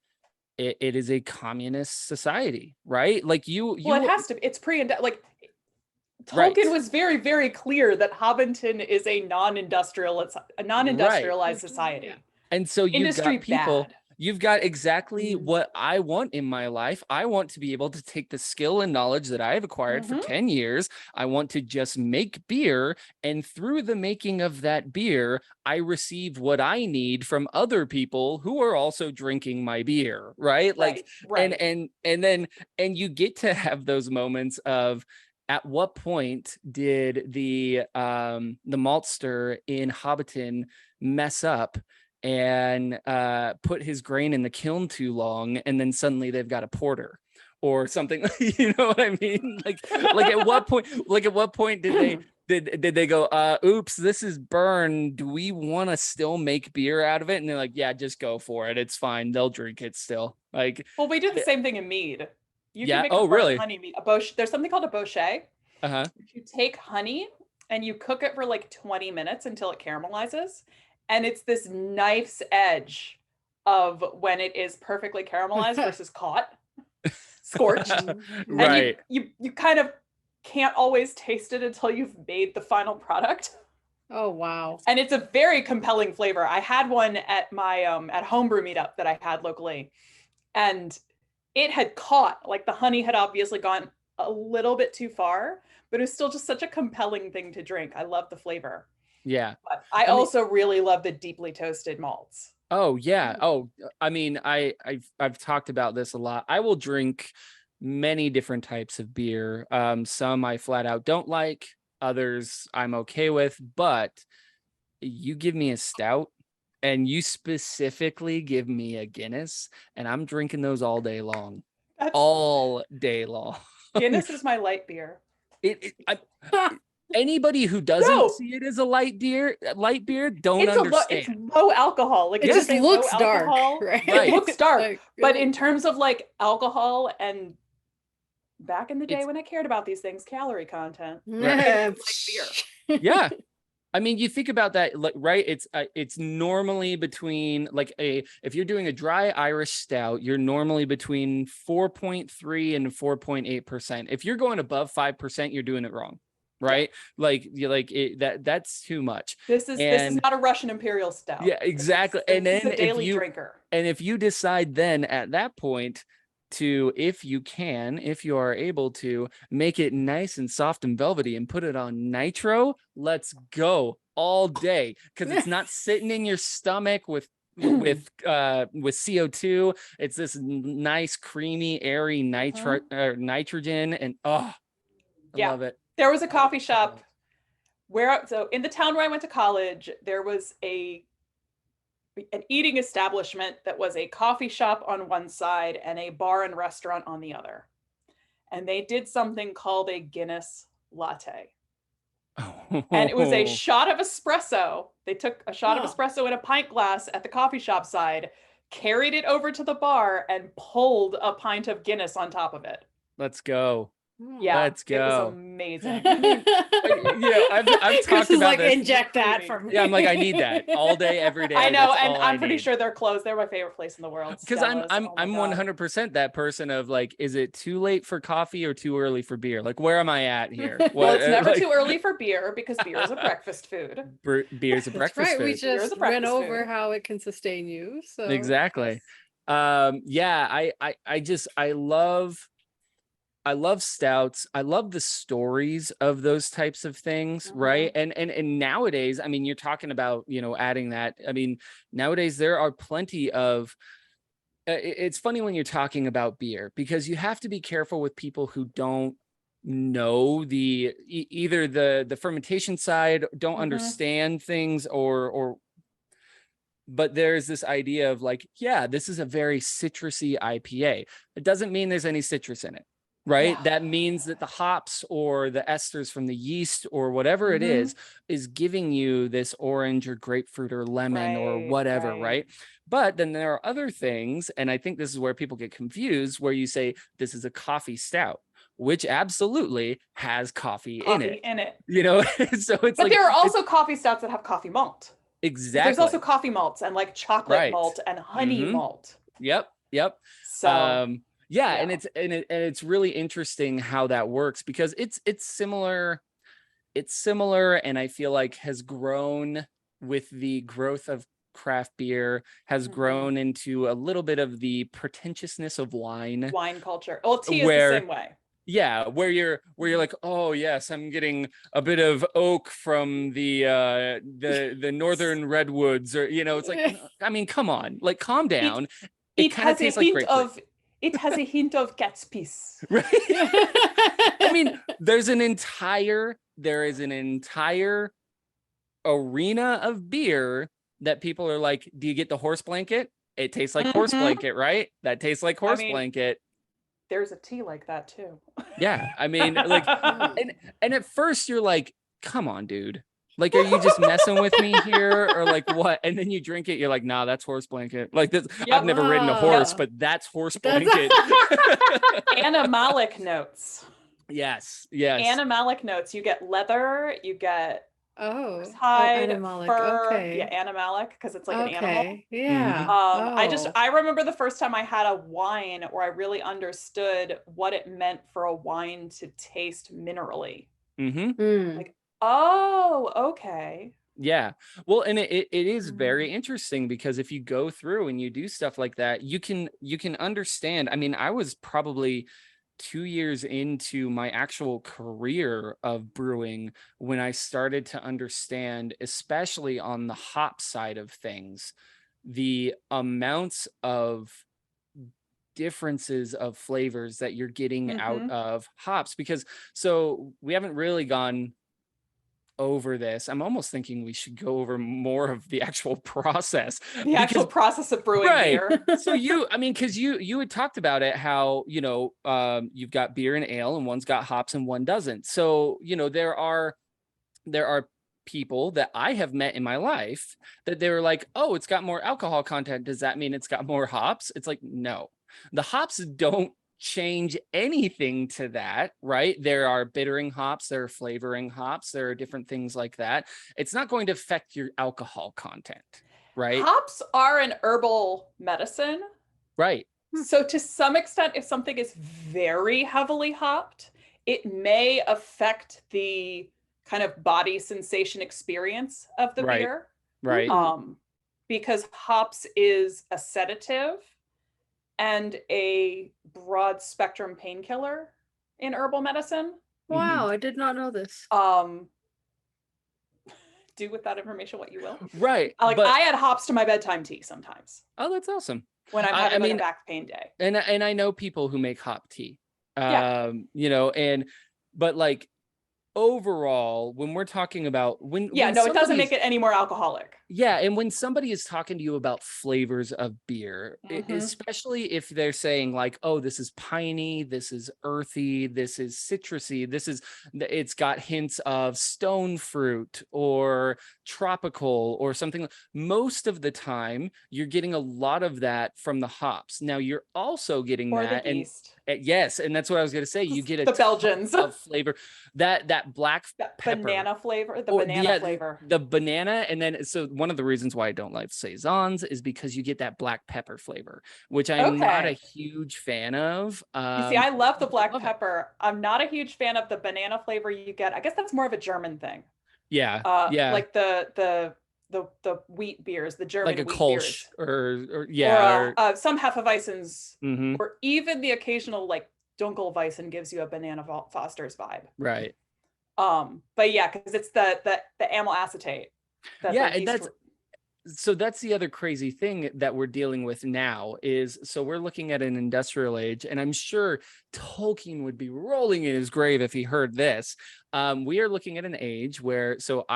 is a communist society, right? Like Well, it has to be. It's like Tolkien Right. was very, very clear that Hobbiton is a non-industrialized society. Yeah. And so you've Industry got people, bad. you've got exactly Mhm. what I want in my life. I want to be able to take the skill and knowledge that I have acquired for Mhm. 10 years. I want to just make beer. And through the making of that beer, I receive what I need from other people who are also drinking my beer. Right. Like, Right. and you get to have those moments of, at what point did the maltster in Hobbiton mess up and put his grain in the kiln too long, and then suddenly they've got a porter or something? You know what I mean? Like at what point did they go, oops, this is burned, do we want to still make beer out of it? And they're like, yeah, just go for it, it's fine, they'll drink it still. Like, Well, we do the same thing in mead. You yeah. can make Oh, a really? honey mead. There's something called a bochet. Uh-huh. If you take honey and you cook it for like 20 minutes until it caramelizes, and it's this knife's edge of when it is perfectly caramelized versus caught, scorched. Right. And you kind of can't always taste it until you've made the final product. Oh, wow. And it's a very compelling flavor. I had one at my at homebrew meetup that I had locally, and it had caught, like the honey had obviously gone a little bit too far, but it was still just such a compelling thing to drink. I love the flavor. Yeah. But I also really love the deeply toasted malts. Oh yeah. Oh, I mean, I've talked about this a lot. I will drink many different types of beer. Some I flat out don't like, others I'm okay with, but you give me a stout and you specifically give me a Guinness, and I'm drinking those all day long. All day long. Guinness is my light beer. Anybody who doesn't see it as a light beer don't understand. It's low alcohol. Like it just looks dark, right? It looks dark. Like, but in terms of like alcohol, and back in the day when I cared about these things, calorie content. Yeah. Beer. Yeah. I mean, you think about that, right? It's normally between if you're doing a dry Irish stout, you're normally between 4.3 and 4.8%. If you're going above 5%, you're doing it wrong, right? Yeah. That's too much. This is not a Russian imperial stout. Yeah, exactly. And then a daily drinker. And if you decide then at that point to, if you are able to make it nice and soft and velvety and put it on nitro, let's go all day, because it's not sitting in your stomach with CO2. It's this nice, creamy, airy nitrogen, and I love it. There was a coffee shop so in the town where I went to college, there was an eating establishment that was a coffee shop on one side and a bar and restaurant on the other. And they did something called a Guinness latte. And it was a shot of espresso. They took a shot of espresso in a pint glass at the coffee shop side, carried it over to the bar, and pulled a pint of Guinness on top of it. Let's go. Yeah, let's go. It was amazing. I've Chris talked is about like, this. inject that for me. Yeah, I'm like, I need that all day, every day. I know, That's and all I'm I pretty need. sure they're closed. They're my favorite place in the world. Because I'm 100% that person of like, is it too late for coffee or too early for beer? Like, where am I at here? Well, it's never too early for beer, because beer is a breakfast food. Beer's a breakfast right. food. We just went over food. how it can sustain you. So Exactly. Yeah, I love stouts. I love the stories of those types of things, right? And nowadays, I mean, you're talking about, adding that. I mean, nowadays there are plenty of it's funny when you're talking about beer, because you have to be careful with people who don't know either the fermentation side, don't understand things, but there's this idea of like, yeah, this is a very citrusy IPA. It doesn't mean there's any citrus in it. right? Yeah. That means that the hops or the esters from the yeast or whatever it Mhm. is giving you this orange or grapefruit or lemon or whatever, right? But then there are other things, and I think this is where people get confused, where you say this is a coffee stout, which absolutely has coffee in it. You know, so it's But like there are also coffee stouts that have coffee malt. exactly. There's also coffee malts and like chocolate malt and honey malt. Yep. So yeah, and it's really interesting how that works, because it's similar. It's similar, and I feel like has grown with the growth of craft beer, has grown into a little bit of the pretentiousness of wine culture. Well, tea is the same way. Yeah, where you're like, oh yes, I'm getting a bit of oak from the northern redwoods, or you know, it's like, I mean, come on, like, calm down. It kind of tastes like grapefruit. It has a hint of cat's piece. Right. I mean, there is an entire arena of beer that people are like, do you get the horse blanket? It tastes like horse blanket, right? That tastes like horse blanket. There's a tea like that too. Yeah, I mean, like, and at first you're like, come on, dude. Like, are you just messing with me here, or like what? And then you drink it, you're like, nah, that's horse blanket. Like this, I've never ridden a horse, but that's horse blanket. Animalic notes. Yes. Animalic notes. You get leather, you get hide, animalic, fur. Yeah, animalic, because it's like an animal. Yeah. I remember the first time I had a wine where I really understood what it meant for a wine to taste minerally. Like, oh, okay. Yeah. Well, and it is very interesting, because if you go through and you do stuff like that, you can understand. I mean, I was probably 2 years into my actual career of brewing when I started to understand, especially on the hop side of things, the amounts of differences of flavors that you're getting out of hops. Because so we haven't really gone over this. I'm almost thinking we should go over more of the actual process. Actual process of brewing beer. So I mean, because you had talked about it, how, you know, you've got beer and ale, and one's got hops and one doesn't. So, you know, there are people that I have met in my life that they were like, oh, it's got more alcohol content, does that mean it's got more hops? It's like, no, the hops don't change anything to that, right? There are bittering hops, there are flavoring hops, there are different things like that. It's not going to affect your alcohol content, right? Hops are an herbal medicine, right? So to some extent, if something is very heavily hopped, it may affect the kind of body sensation experience of the beer, right? because hops is a sedative and a broad spectrum painkiller in herbal medicine. Wow, I did not know this. Do with that information what you will. Right. I add hops to my bedtime tea sometimes. Oh, that's awesome. When I'm having a back pain day. And I know people who make hop tea. You know, but like, overall, when we're talking about it doesn't make it any more alcoholic. Yeah, and when somebody is talking to you about flavors of beer, especially if they're saying like, oh, this is piney, this is earthy, this is citrusy, it's got hints of stone fruit or tropical or something. Most of the time, you're getting a lot of that from the hops. Now you're also getting that, and yes, and that's what I was going to say. You get the Belgians of flavor, that black pepper, banana flavor, flavor, the banana, and then so one of the reasons why I don't like saisons is because you get that black pepper flavor, which I'm not a huge fan of. You see, I love the black pepper. I'm not a huge fan of the banana flavor you get. I guess that's more of a German thing. Yeah, like the wheat beers, the German like a wheat Kolsch beers. or some Hefeweizens, or even the occasional like Dunkelweizen gives you a banana Foster's vibe. Right. But yeah, because it's the amyl acetate. And that's the other crazy thing that we're dealing with now is, so we're looking at an industrial age, and I'm sure Tolkien would be rolling in his grave if he heard this. We are looking at an age where, so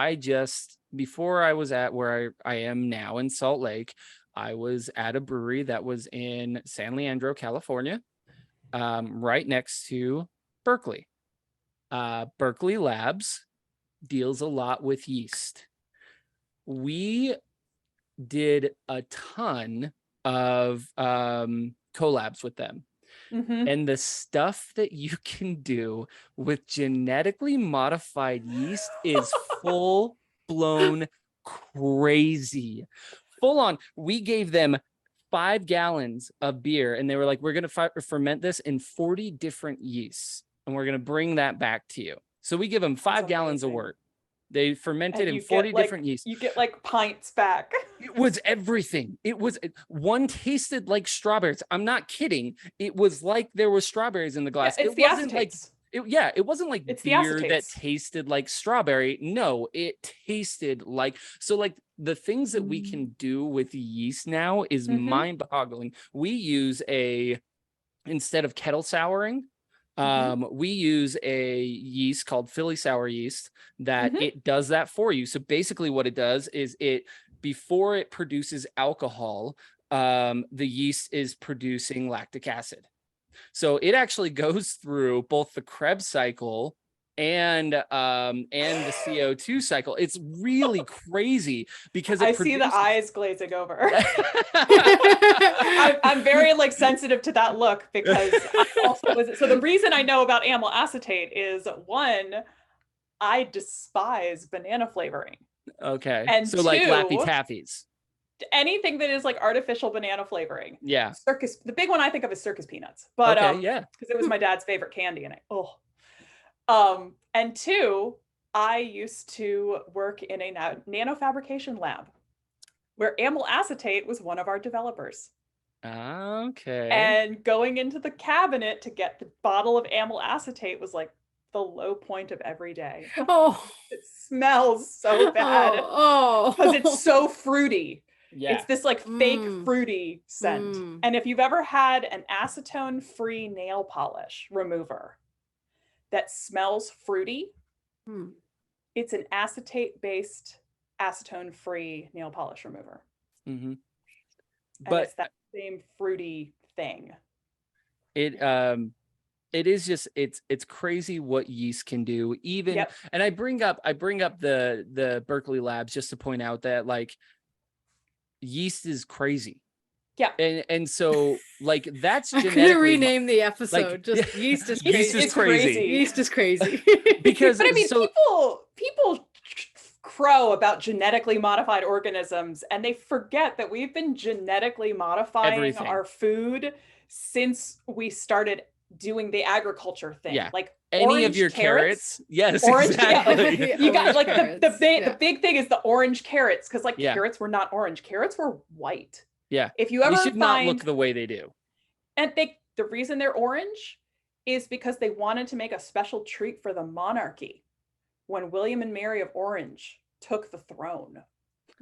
before I was at where I am now in Salt Lake, I was at a brewery that was in San Leandro, California. right next to Berkeley. Berkeley Labs deals a lot with yeast. We did a ton of collabs with them. Mhm. And the stuff that you can do with genetically modified yeast is full blown crazy. Full on. We gave them 5 gallons of beer and they were like, we're going to ferment this in 40 different yeasts and we're going to bring that back to you. So we give them 5 That's gallons of amazing. wort. They fermented And in you 40 get like different yeasts. you get like pints back. It was everything. It was one tasted like strawberries. I'm not kidding. It was like there was strawberries in the glass. It's It the wasn't like acetates. it wasn't like It's the beer that acetates. tasted like strawberry. No, it tasted like so like the things that we can do with yeast now is Mhm. mind-boggling. We use instead of kettle souring, we use a yeast called Philly sour yeast that Mhm. it does that for you. So basically what it does is before it produces alcohol, the yeast is producing lactic acid. So it actually goes through both the Krebs cycle and the CO2 cycle. It's really crazy because it I see the produces eyes glazing over. I'm very like sensitive to that look because I also was so the reason I know about amyl acetate is one, I despise banana flavoring. Okay. And So like Laffy two, Taffies. anything that is like artificial banana flavoring. Yeah. Circus, the big one I think of is circus peanuts. But Okay, yeah. because it was my dad's favorite candy and and two, I used to work in a nanofabrication lab where amyl acetate was one of our developers. Okay. And going into the cabinet to get the bottle of amyl acetate was like the low point of every day. Oh, It smells so bad because it's so fruity. Yeah. It's this like fake fruity scent. And if you've ever had an acetone-free nail polish remover that smells fruity, it's an acetate-based, acetone-free nail polish remover. Mm-hmm. And it's that same fruity thing. It is just it's crazy what yeast can do. Even and I bring up the Berkeley Labs just to point out that like yeast is crazy. Yeah. And so like that's I'm gonna rename the episode like, just yeast is crazy. Yeast is crazy. Yeast is crazy. Because but I mean people crow about genetically modified organisms and they forget that we've been genetically modifying our food since we started doing the agriculture thing. Yeah. Like any of your carrots. Yes, orange, exactly. You got like the big thing is the orange carrots because like carrots were not orange. Carrots were white. Yeah. If you ever they should not look the way they do. And the reason they're orange is because they wanted to make a special treat for the monarchy when William and Mary of Orange took the throne.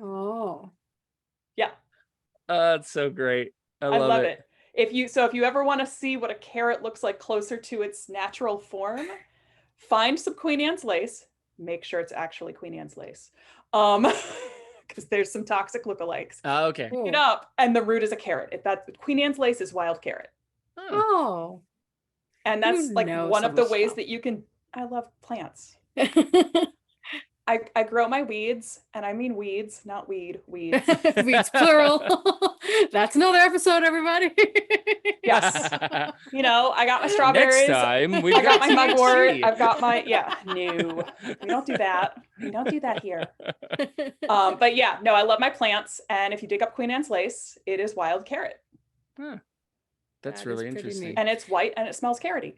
Oh. Yeah. It's so great. I love it. If you ever want to see what a carrot looks like closer to its natural form, find some Queen Anne's lace. Make sure it's actually Queen Anne's lace. Because there's some toxic lookalikes. Oh, okay. Pick it up, and the root is a carrot. If that Queen Anne's lace is wild carrot. Oh. And that's like one of the ways that you can. I love plants. I grow my weeds, and I mean weeds, not weeds. Weeds plural. That's another episode, everybody. Yes. I got my strawberries. Next time I got my mugwort. I've got my no. We don't do that. We don't do that here. But yeah, no, I love my plants, and if you dig up Queen Anne's lace, it is wild carrot. Huh. That's really interesting. neat. And it's white and it smells carroty.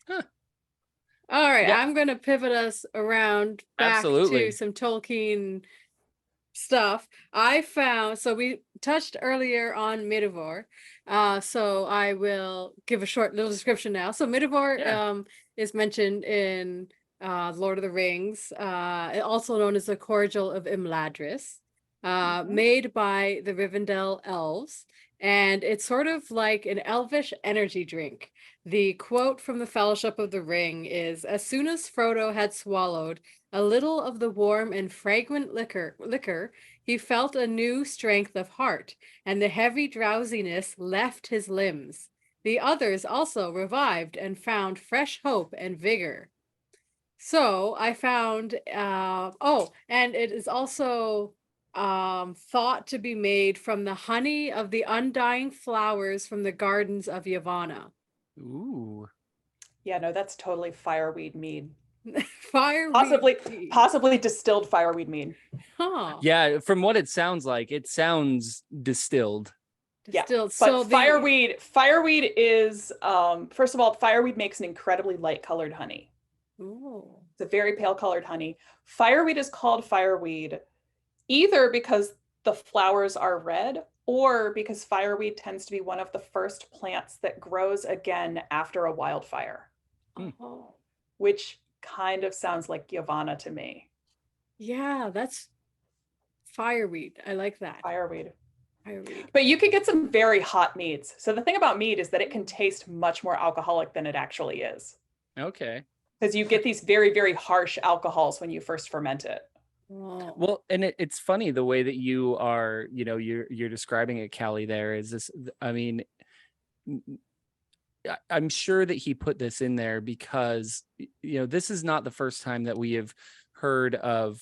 Huh. All right, I'm going to pivot us around back to some Tolkien stuff. So we touched earlier on Midivore. So I will give a short little description now. So Midivore is mentioned in Lord of the Rings, also known as the Cordial of Imladris, made by the Rivendell elves. And it's sort of like an elvish energy drink. The quote from the Fellowship of the Ring is, "As soon as Frodo had swallowed a little of the warm and fragrant liquor, he felt a new strength of heart, and the heavy drowsiness left his limbs. The others also revived and found fresh hope and vigor. So I found, and it is also thought to be made from the honey of the undying flowers from the gardens of Yavanna. Ooh. Yeah, no, that's totally fireweed mead. Fireweed. Possibly distilled fireweed mead. Huh. Yeah, from what it sounds like, it sounds distilled. Distilled. Yeah, So but fireweed is, first of all, fireweed makes an incredibly light colored honey. Ooh. It's a very pale colored honey. Fireweed is called fireweed either because the flowers are red or because fireweed tends to be one of the first plants that grows again after a wildfire, Oh. which kind of sounds like Yavanna to me. Yeah, that's fireweed. I like that. Fireweed. Fireweed. But you can get some very hot meads. So the thing about mead is that it can taste much more alcoholic than it actually is. Okay. Because you get these very, very harsh alcohols when you first ferment it. Oh. Well, and it's funny the way that you are, you're describing it, Kali, there is this, I mean, I'm sure that he put this in there because, this is not the first time that we have heard of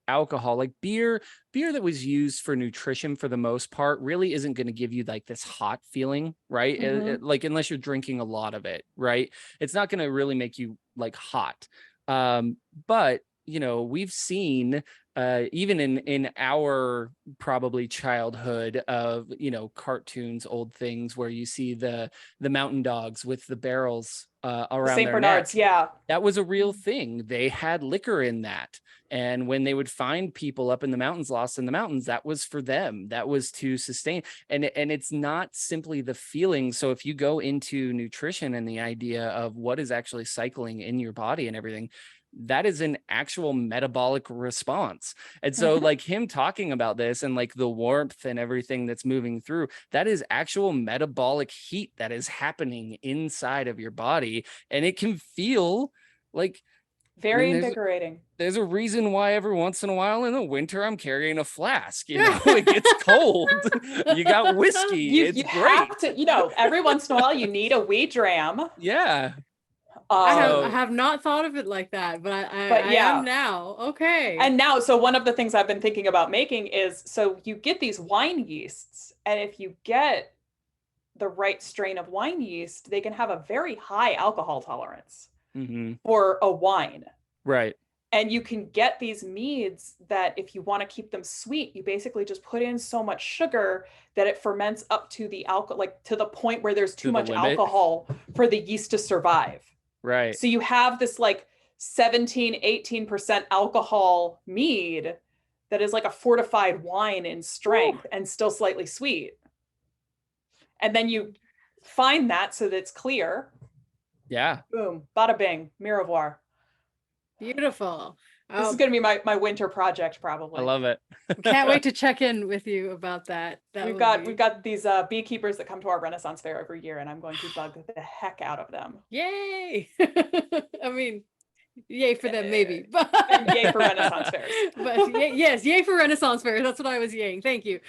alcohol. Like beer that was used for nutrition for the most part really isn't going to give you like this hot feeling, right? Like unless you're drinking a lot of it, right? It's not going to really make you like hot. But we've seen even in our probably childhood of cartoons, old things where you see the mountain dogs with the barrels around St. their Bernards, neck. yeah. That was a real thing. They had liquor in that. And when they would find people up in the mountains, lost in the mountains, that was for them. That was to sustain. And it's not simply the feeling. So if you go into nutrition and the idea of what is actually cycling in your body and everything, that is an actual metabolic response. And so like him talking about this and like the warmth and everything that's moving through, that is actual metabolic heat that is happening inside of your body. And it can feel like very invigorating. There's a reason why every once in a while in the winter I'm carrying a flask. It gets cold. You got whiskey. It's great. Have to, every once in a while you need a wee dram. Yeah. I have not thought of it like that, but I am now. Okay. And now, so one of the things I've been thinking about making is, so you get these wine yeasts, and if you get the right strain of wine yeast, they can have a very high alcohol tolerance for a wine. Right. And you can get these meads that if you want to keep them sweet, you basically just put in so much sugar that it ferments up to the alcohol, like to the point where there's too much alcohol for the yeast to survive. Right. So you have this like 17-18% alcohol mead that is like a fortified wine in strength and still slightly sweet. And then you find that so that it's clear. Yeah. Boom. Bada bing. Mirevoir. Beautiful. This is going to be my winter project, probably. I love it. Can't wait to check in with you about that. We've got these beekeepers that come to our Renaissance Fair every year, and I'm going to bug the heck out of them. Yay! I mean, yay for them, maybe. And yay for Renaissance fairs. But yes, yay for Renaissance fairs. That's what I was yaying. Thank you.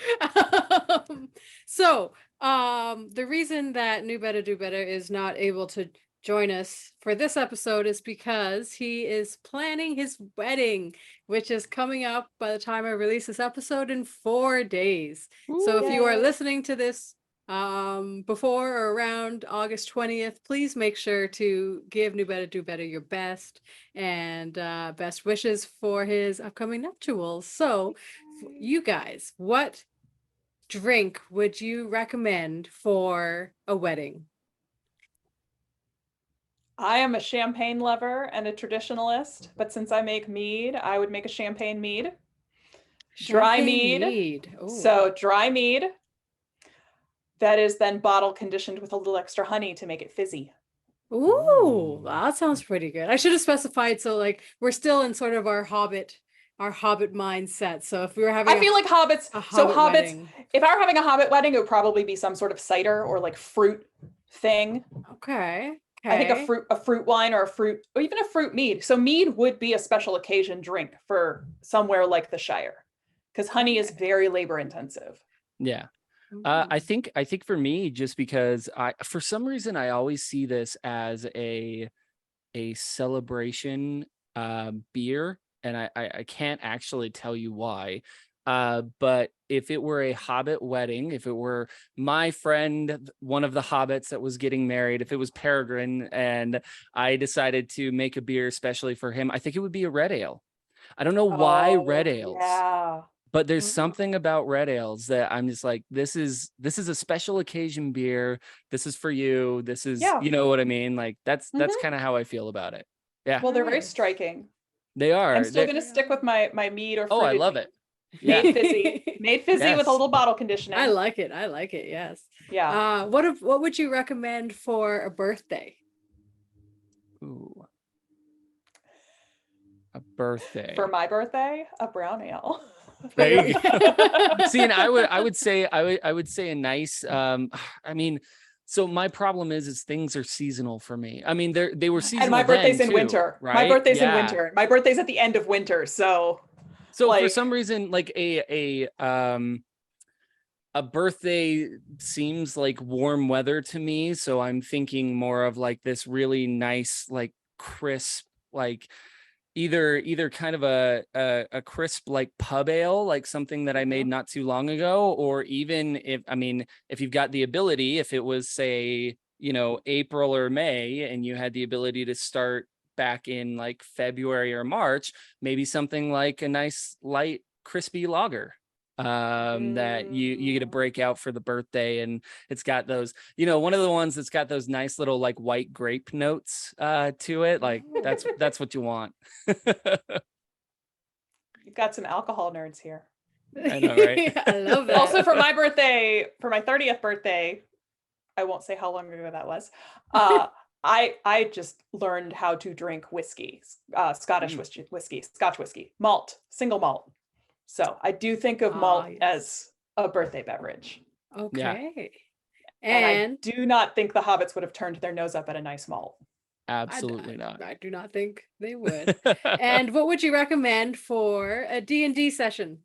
So the reason that Knew Better Do Better is not able to join us for this episode is because he is planning his wedding, which is coming up by the time I release this episode in 4 days. Ooh, so if you are listening to this before or around August 20th, please make sure to give Knew Better Do Better your best and best wishes for his upcoming nuptials. So you guys, what drink would you recommend for a wedding? I am a champagne lover and a traditionalist, but since I make mead, I would make a champagne mead. Dry mead. So dry mead that is then bottle conditioned with a little extra honey to make it fizzy. Ooh, that sounds pretty good. I should have specified, so like we're still in sort of our Hobbit mindset. So if we were having I feel like hobbits, wedding. If I were having a Hobbit wedding, it would probably be some sort of cider or like fruit thing. Okay. I think a fruit wine or even a fruit mead. So mead would be a special occasion drink for somewhere like the Shire because honey is very labor intensive. Yeah. I think for me, just because for some reason I always see this as a celebration beer, and I can't actually tell you why. But if it were a Hobbit wedding, if it were my friend, one of the Hobbits that was getting married, if it was Peregrine and I decided to make a beer especially for him, I think it would be a red ale. I don't know why red ales. Yeah. But there's Mhm. something about red ales that I'm just like, this is a special occasion beer. This is for you. This is, Yeah. you know what I mean? Like that's Mhm. kind of how I feel about it. Yeah, Well, they're very Nice. striking. they are. I'm still They're- going to stick with my mead or oh, I fruited love beer. it. Yeah. Made fizzy. Made fizzy with a Yes. little bottle conditioning. I like it. I like it. Yes. Yeah. What would you recommend for a birthday? Ooh. A birthday. For my birthday, a brown ale. There you go. See, and I would say a nice I mean, so my problem is things are seasonal for me. I mean, they were seasonal. And my birthday's then in too, winter. right? My birthday's in Yeah. winter. My birthday's at the end of winter. So So for like- some reason, like a birthday seems like warm weather to me. So I'm thinking more of like this really nice, like crisp, like either kind of a crisp like pub ale, like something that I made not too long ago, or even if you've got the ability, if it was say, April or May and you had the ability to start back in like February or March, maybe something like a nice light crispy lager that you get to break out for the birthday, and it's got those, one of the ones that's got those nice little like white grape notes to it, like that's what you want. You've got some alcohol nerds here. I know, right? I love that. Also, for my birthday, for my 30th birthday, I won't say how long ago that was. I just learned how to drink whiskey, Scotch whiskey, malt, single malt. So I do think of malt yes. as a birthday beverage. Okay. And I And do not think the hobbits would have turned their nose up at a nice malt. Absolutely not. I do not think they would. And what would you recommend for a D&D session?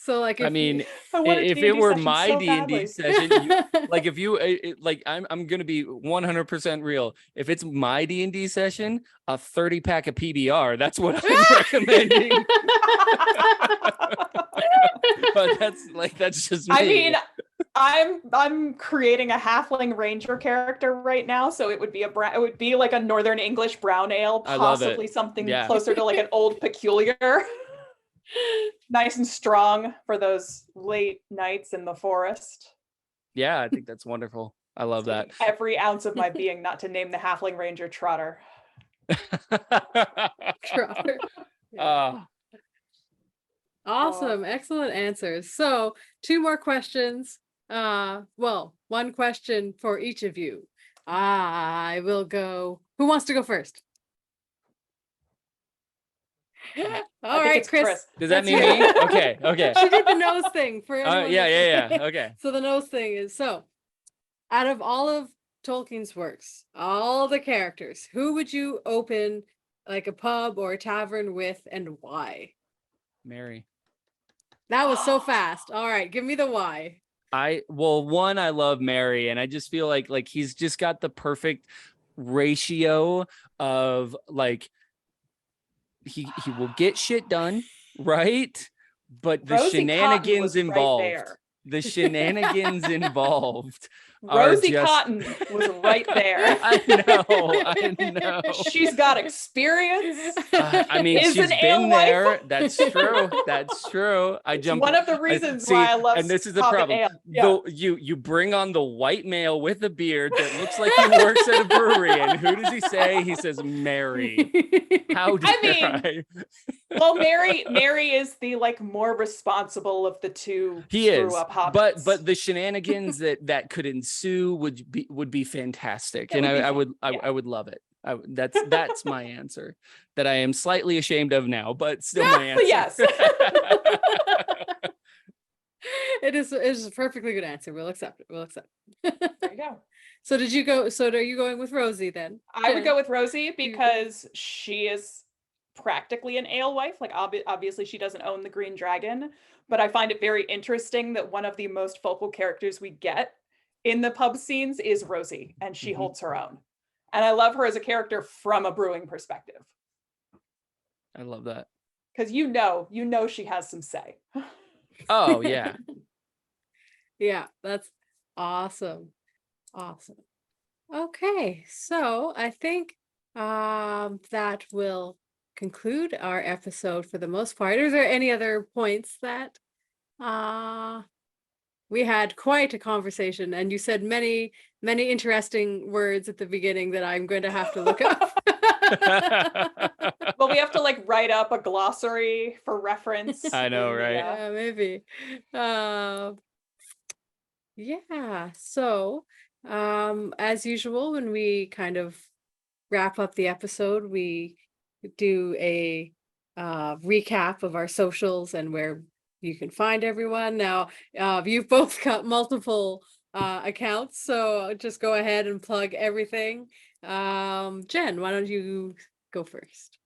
So like, I mean, I want a if it D&D were session my so D&D badly. session, like if you like, I'm gonna be 100% real. If it's my D&D session, a 30 pack of PBR, that's what I'm recommending. But that's just me. I mean, I'm creating a halfling ranger character right now, so it would be like a Northern English brown ale, I love it. possibly something Yeah. closer to like an old peculiar. Nice and strong for those late nights in the forest. Yeah, I think that's wonderful. I love that. Every ounce of my being not to name the halfling ranger Trotter. Trotter. Uh, Awesome. Excellent answers. So 2 more questions. Well, 1 question for each of you. I will go. Who wants to go first? All I think right, it's Chris. does that That's mean you. me? Okay. She did the nose thing for everyone. Yeah. Okay. So the nose thing is, so out of all of Tolkien's works, all the characters, who would you open like a pub or a tavern with, and why? Mary. That was so fast. All right, give me the why. I love Mary, and I just feel like he's just got the perfect ratio of like he will get shit done, right? But the Rosie Cotton shenanigans was right involved, there. the shenanigans involved Rosie just... Cotton was right there. I know. She's got experience. I mean, Is she's an been alewife. there. That's true. That's true. I jumped. One of the reasons see, why I love and this is the Hobbit problem. ale. Yeah. Though you bring on the white male with a beard that looks like he works at a brewery, and who does he say? He says Mary. How dare I? Well, Mary is the like more responsible of the two. He is, screw-up hobbits. but the shenanigans that could ensue would be fantastic, and I would love it. That's my answer that I am slightly ashamed of now, but still my answer. Yes. It is a perfectly good answer. We'll accept it. There you go. So are you going with Rosie then? I would Jen? go with Rosie because she is practically an alewife. Like obviously she doesn't own the Green Dragon, but I find it very interesting that one of the most focal characters we get in the pub scenes is Rosie, and she holds her own. And I love her as a character from a brewing perspective. I love that. Because you know she has some say. Oh yeah. Yeah, that's awesome. Awesome. Okay, so I think that will conclude our episode for the most part. Is there any other points that we had quite a conversation, and you said many interesting words at the beginning that I'm going to have to look up. Well, we have to like write up a glossary for reference. I know, right? Yeah, maybe. Yeah, so as usual, when we kind of wrap up the episode, we do a recap of our socials and where you can find everyone. Now, you've both got multiple accounts, so just go ahead and plug everything. Jen, why don't you go first?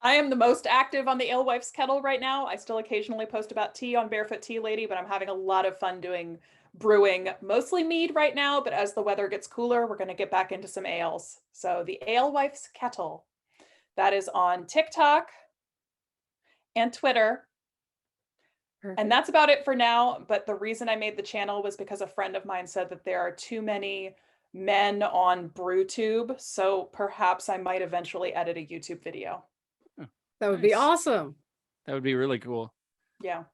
I am the most active on the Alewives Kettle right now. I still occasionally post about tea on Barefoot Tea Lady, but I'm having a lot of fun doing brewing, mostly mead right now, but as the weather gets cooler, we're going to get back into some ales. So the Alewives Kettle, that is on TikTok and Twitter. Perfect. And that's about it for now. But the reason I made the channel was because a friend of mine said that there are too many men on BrewTube. So perhaps I might eventually edit a YouTube video. That would be Nice. awesome. That would be really cool. Yeah.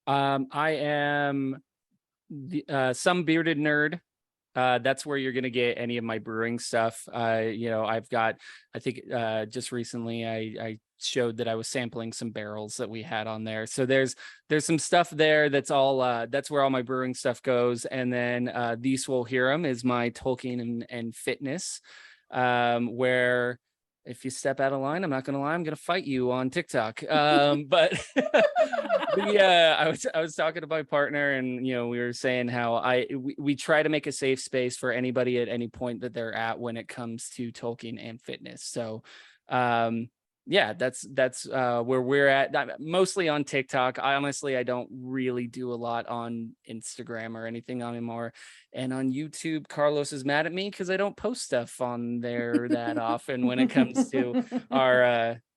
I am some bearded nerd. That's where you're gonna get any of my brewing stuff. I've got, I think just recently I showed that I was sampling some barrels that we had on there. So there's some stuff there that's all that's where all my brewing stuff goes. And then the Swole Hiram is my Tolkien and fitness, where if you step out of line, I'm not gonna lie, I'm gonna fight you on TikTok. But yeah, I was talking to my partner, and we were saying how we try to make a safe space for anybody at any point that they're at when it comes to Tolkien and fitness. So yeah, that's where we're at, mostly on TikTok. I don't really do a lot on Instagram or anything anymore. And on YouTube, Carlos is mad at me because I don't post stuff on there that often when it comes to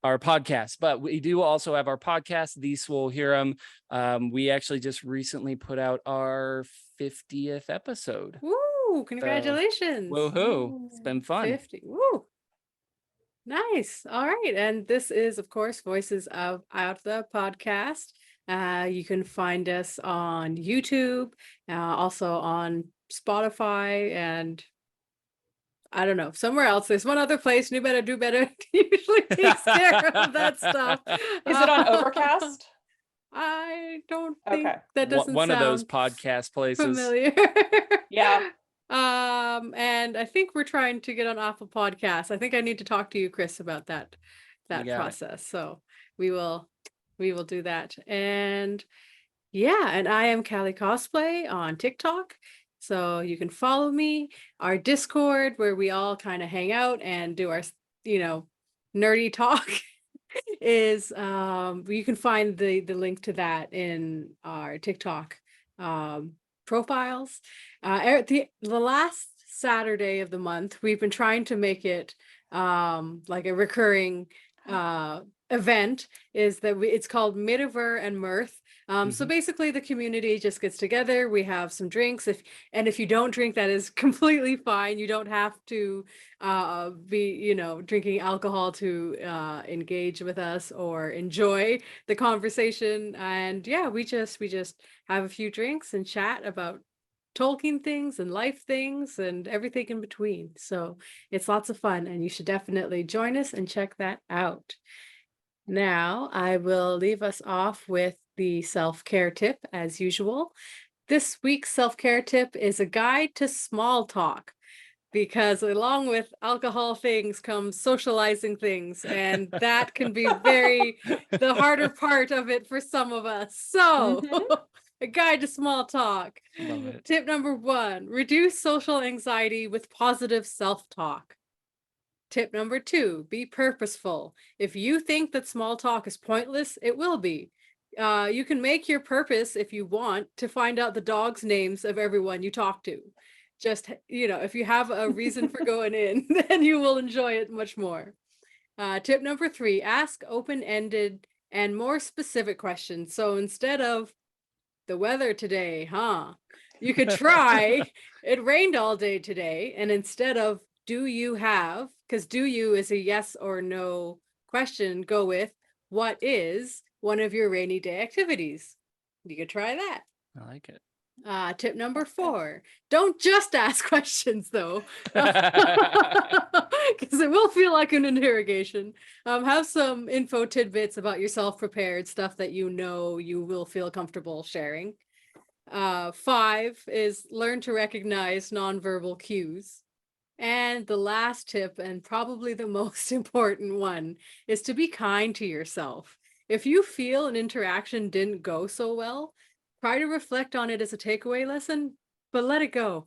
our podcast. But we do also have our podcast, The Swole Hiram. We actually just recently put out our 50th episode. Woo! Congratulations! Woohoo! It's been fun. 50. Woo! Nice. All right. And this is, of course, Voices of Arda podcast. You can find us on YouTube, also on Spotify, and I don't know, somewhere else. There's one other place. You better do better. Usually takes care of that stuff. Is it on Overcast? I don't think Okay. that doesn't one of those sound podcast places. familiar. Yeah. And I think we're trying to get on Apple Podcasts. I think I need to talk to you, Chris, about that You got it. process. So we will do that. And yeah, and I am KaliCosplay on TikTok. So you can follow me. Our Discord, where we all kind of hang out and do our, nerdy talk, is you can find the link to that in our TikTok profiles. At the last Saturday of the month, we've been trying to make it like a recurring event. Is that it's called Midiver and Mirth. So basically the community just gets together. We have some drinks. If you don't drink, that is completely fine. You don't have to be drinking alcohol to engage with us or enjoy the conversation. And yeah, we just have a few drinks and chat about Tolkien things and life things and everything in between. So it's lots of fun, and you should definitely join us and check that out. Now I will leave us off with the self-care tip as usual. This week's self-care tip is a guide to small talk, because along with alcohol things comes socializing things, and that can be the harder part of it for some of us. So a guide to small talk. Love it. Tip number 1, reduce social anxiety with positive self-talk. Tip number 2, be purposeful. If you think that small talk is pointless, it will be. You can make your purpose, if you want, to find out the dogs' names of everyone you talk to. Just, if you have a reason for going in, then you will enjoy it much more. Tip number 3, ask open-ended and more specific questions. So instead of the weather today, huh? You could try, it rained all day today. And instead of do you have, because do you is a yes or no question, go with what is one of your rainy day activities? You could try that. I like it. Tip number 4, don't just ask questions though, because it will feel like an interrogation. Have some info tidbits about yourself prepared, stuff that you will feel comfortable sharing. 5 is learn to recognize nonverbal cues. And the last tip, and probably the most important one, is to be kind to yourself. If you feel an interaction didn't go so well, try to reflect on it as a takeaway lesson, but let it go.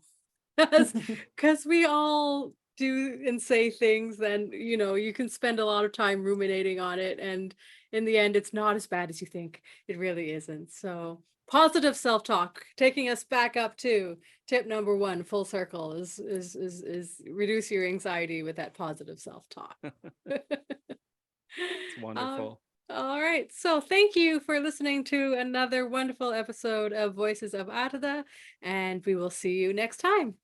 Because we all do and say things, and you can spend a lot of time ruminating on it, and in the end, it's not as bad as you think. It really isn't. So positive self-talk, taking us back up to tip number 1, full circle, is reduce your anxiety with that positive self-talk. It's wonderful. All right. So thank you for listening to another wonderful episode of Voices of Arda, and we will see you next time.